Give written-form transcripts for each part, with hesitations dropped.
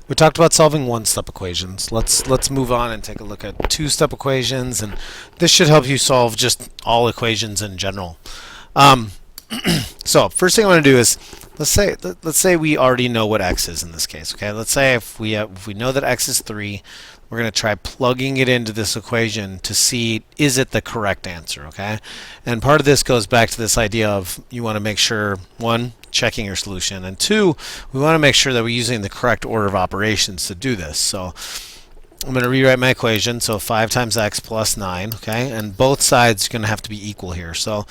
We talked about solving one-step equations. Let's move on and take a look at two-step equations, and this should help you solve just all equations in general. Um, so first thing I want to do is let's say we already know what x is in this case. Okay, let's say if we know that x is 3, we're going to try plugging it into this equation to see is it the correct answer. Okay, and part of this goes back to this idea of you want to make sure, one, checking your solution, and two, we want to make sure that we're using the correct order of operations to do this. So I'm going to rewrite my equation. So 5 times x plus 9. Okay, and both sides are going to have to be equal here. So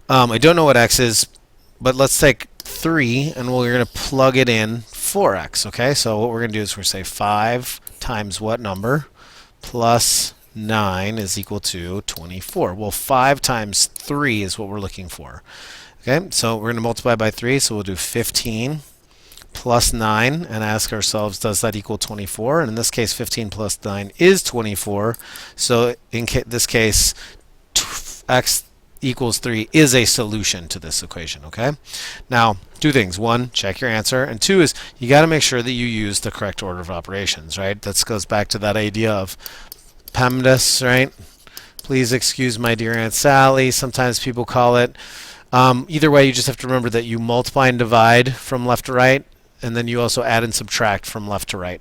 I don't know what x is, but let's take 3 and we're going to plug it in 4x. Okay, so what we're going to do is we're going to say 5 times what number plus 9 is equal to 24. Well, 5 times 3 is what we're looking for. Okay, so we're going to multiply by 3, so we'll do 15 plus 9 and ask ourselves, does that equal 24? And in this case, 15 plus 9 is 24. So in this case, x equals 3 is a solution to this equation. Okay, now two things: one, check your answer, and two is you got to make sure that you use the correct order of operations. Right, that goes back to that idea of PEMDAS. Right, please excuse my dear Aunt Sally, sometimes people call it. Either way, you just have to remember that you multiply and divide from left to right, and then you also add and subtract from left to right.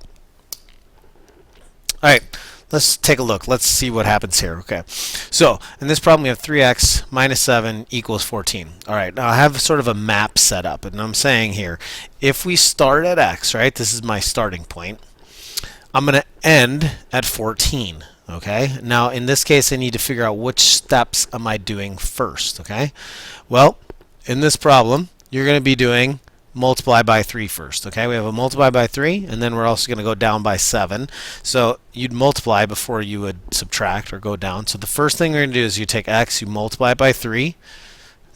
All right, let's take a look. Let's see what happens here. Okay, so in this problem we have 3x minus 7 equals 14. All right, now I have sort of a map set up, and I'm saying here, if we start at x, right, this is my starting point, I'm going to end at 14. Okay, now in this case I need to figure out which steps am I doing first. Okay, well, in this problem you're going to be doing multiply by 3 first. Okay, we have a multiply by 3, and then we're also going to go down by 7. So you'd multiply before you would subtract or go down. So the first thing you're going to do is you take x, you multiply by 3,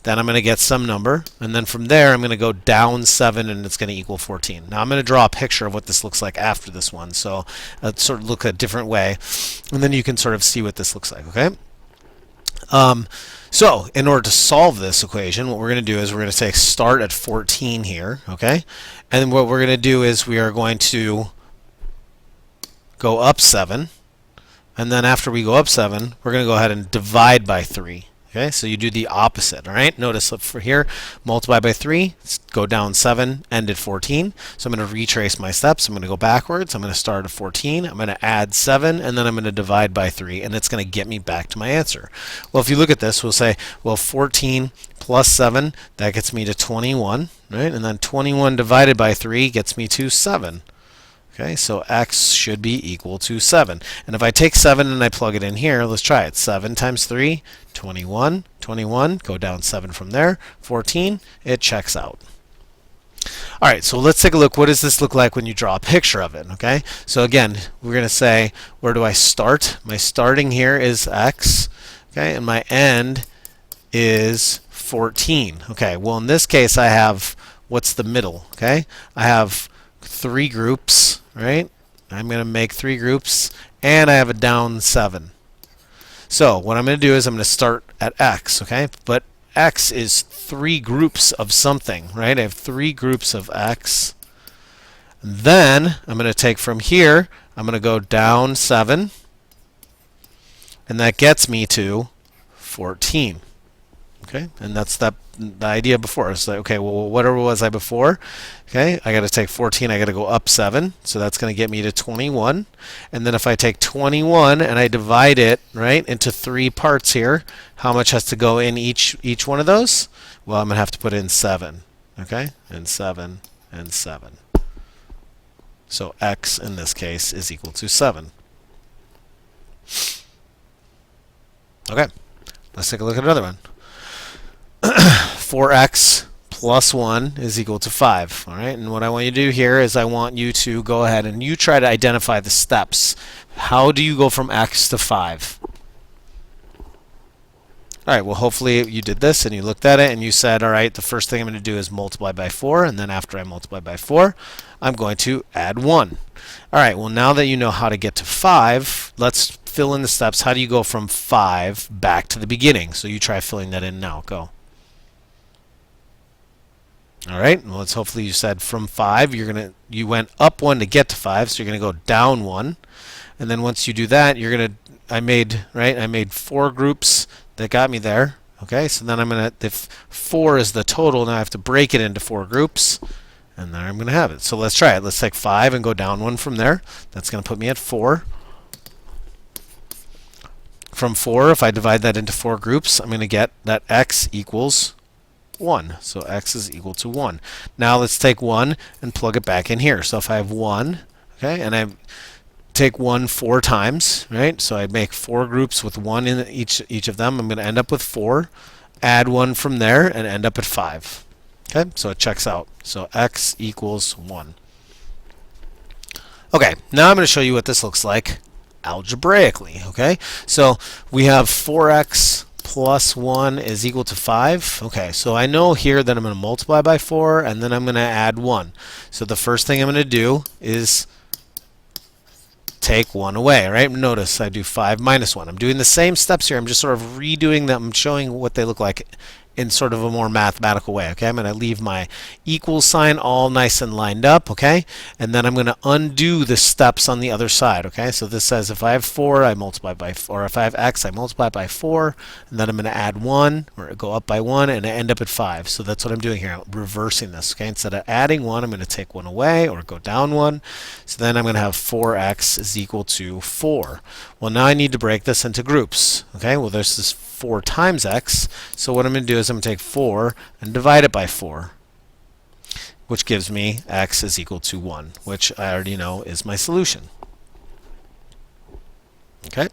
then I'm going to get some number, and then from there I'm going to go down 7, and it's going to equal 14. Now I'm going to draw a picture of what this looks like after this one, so sort of look a different way, and then you can sort of see what this looks like. Okay. So in order to solve this equation, what we're going to do is we're going to say start at 14 here. Okay, and what we're going to do is we are going to go up 7, and then after we go up 7, we're going to go ahead and divide by 3. Okay, so you do the opposite. All right, notice for here, multiply by 3, go down 7, end at 14. So I'm going to retrace my steps. I'm going to go backwards. I'm going to start at 14. I'm going to add 7, and then I'm going to divide by 3, and it's going to get me back to my answer. Well, if you look at this, we'll say, well, 14 plus 7, that gets me to 21, right? And then 21 divided by 3 gets me to 7. Okay, so x should be equal to 7. And if I take 7 and I plug it in here, let's try it. 7 times 3, 21. 21, go down 7 from there. 14, it checks out. All right, so let's take a look. What does this look like when you draw a picture of it? Okay, so again, we're going to say, where do I start? My starting here is x, okay, and my end is 14. Okay, well, in this case, I have, what's the middle? Okay, I have 3 groups, right? I'm going to make 3 groups, and I have a down 7. So what I'm going to do is I'm going to start at x, okay? But x is 3 groups of something, right? I have 3 groups of x. Then I'm going to take from here, I'm going to go down 7, and that gets me to 14. Okay, and that's the idea before. It's like, okay, well, whatever was I before? Okay, I got to take 14, I got to go up 7, so that's going to get me to 21. And then if I take 21 and I divide it, right, into 3 parts here, how much has to go in each one of those? Well, I'm going to have to put in 7. Okay, and 7 and 7. So x in this case is equal to 7. Okay, let's take a look at another one. 4x plus 1 is equal to 5. All right, and what I want you to do here is I want you to go ahead and you try to identify the steps. How do you go from x to 5? All right, well, hopefully you did this and you looked at it and you said, all right, the first thing I'm going to do is multiply by 4, and then after I multiply by 4, I'm going to add 1. All right, well, now that you know how to get to 5, let's fill in the steps. How do you go from 5 back to the beginning? So you try filling that in now. Go. All right. Well, it's hopefully you said from 5, you went up 1 to get to 5, so you're going to go down 1. And then once you do that, I made 4 groups that got me there. Okay, so then if 4 is the total, now I have to break it into 4 groups, and there I'm going to have it. So let's try it. Let's take 5 and go down 1 from there. That's going to put me at 4. From 4, if I divide that into 4 groups, I'm going to get that x equals 1. So x is equal to 1. Now let's take 1 and plug it back in here. So if I have 1, okay, and I take 1 4 times, right? So I make 4 groups with 1 in each of them. I'm going to end up with 4. Add 1 from there and end up at 5. Okay, so it checks out. So x equals 1. Okay, now I'm going to show you what this looks like algebraically. Okay, so we have 4x plus 1 is equal to 5. Okay, so I know here that I'm going to multiply by 4 and then I'm going to add 1. So the first thing I'm going to do is take 1 away, right? Notice I do 5 minus 1. I'm doing the same steps here. I'm just sort of redoing them. I'm showing what they look like in sort of a more mathematical way. Okay, I'm going to leave my equal sign all nice and lined up. Okay, and then I'm going to undo the steps on the other side. Okay, so this says if I have 4, I multiply by 4, or if I have x, I multiply by 4, and then I'm going to add 1 or go up by 1, and I end up at 5. So that's what I'm doing here. I'm reversing this. Okay, instead of adding 1, I'm going to take 1 away or go down 1. So then I'm going to have 4x is equal to 4. Well, now I need to break this into groups. Okay, well there's this 4 times x. So what I'm going to do is I'm going to take 4 and divide it by 4, which gives me x is equal to 1, which I already know is my solution. Okay,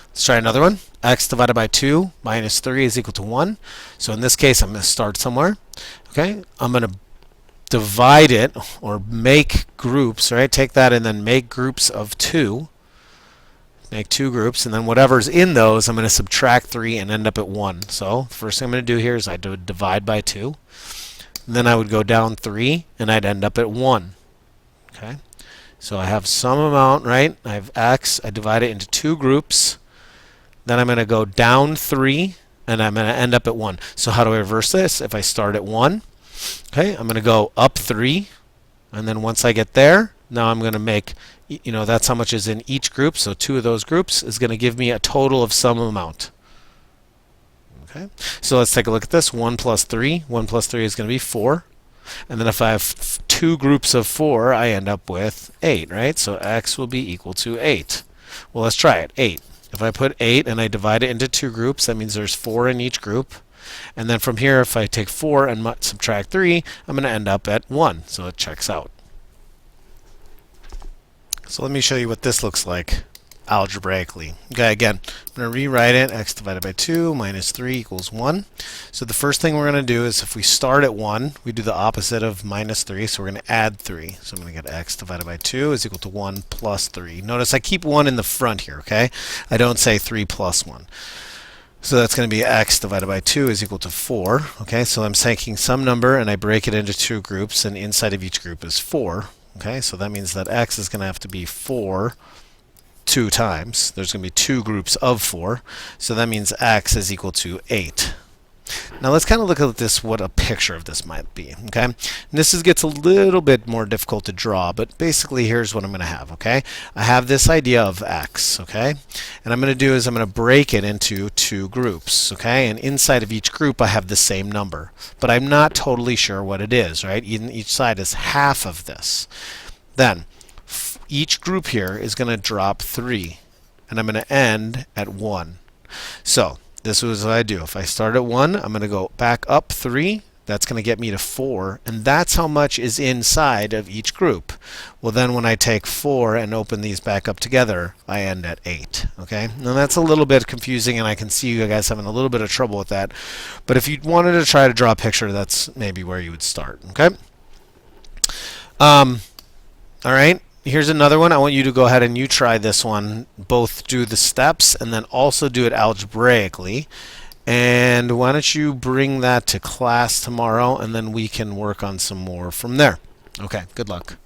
let's try another one. X divided by 2 minus 3 is equal to 1. So in this case, I'm going to start somewhere. Okay, I'm going to divide it or make groups, right? Take that and then make groups of 2. Make 2 groups, and then whatever's in those, I'm going to subtract 3 and end up at 1. So the first thing I'm going to do here is I would divide by 2. And then I would go down 3, and I'd end up at 1. Okay, so I have some amount, right? I have x. I divide it into 2 groups. Then I'm going to go down 3, and I'm going to end up at 1. So how do I reverse this? If I start at 1, okay, I'm going to go up 3, and then once I get there, now I'm going to make, that's how much is in each group. So 2 of those groups is going to give me a total of some amount. Okay, so let's take a look at this. 1 plus 3. 1 plus 3 is going to be 4. And then if I have 2 groups of 4, I end up with 8, right? So x will be equal to 8. Well, let's try it. 8. If I put 8 and I divide it into 2 groups, that means there's 4 in each group. And then from here, if I take 4 and subtract 3, I'm going to end up at 1. So it checks out. So let me show you what this looks like algebraically. Okay, again, I'm going to rewrite it. X divided by 2 minus 3 equals 1. So the first thing we're going to do is if we start at 1, we do the opposite of minus 3. So we're going to add 3. So I'm going to get x divided by 2 is equal to 1 plus 3. Notice I keep 1 in the front here, okay? I don't say 3 plus 1. So that's going to be x divided by 2 is equal to 4. Okay, so I'm taking some number and I break it into 2 groups, and inside of each group is 4. Okay, so that means that x is going to have to be 4 2 times. There's going to be 2 groups of 4. So that means x is equal to 8. Now let's kind of look at this, what a picture of this might be. Okay, and this gets a little bit more difficult to draw, but basically here's what I'm going to have. Okay, I have this idea of x. Okay, and I'm going to do is I'm going to break it into 2 groups. Okay, and inside of each group I have the same number, but I'm not totally sure what it is. Right, each side is half of this. Then each group here is going to drop 3, and I'm going to end at 1. So this is what I do. If I start at 1, I'm going to go back up 3. That's going to get me to 4, and that's how much is inside of each group. Well, then when I take 4 and open these back up together, I end at 8. Okay, now that's a little bit confusing, and I can see you guys having a little bit of trouble with that. But if you wanted to try to draw a picture, that's maybe where you would start. Okay. All right. Here's another one. I want you to go ahead and you try this one. Both do the steps and then also do it algebraically. And why don't you bring that to class tomorrow, and then we can work on some more from there. Okay, good luck.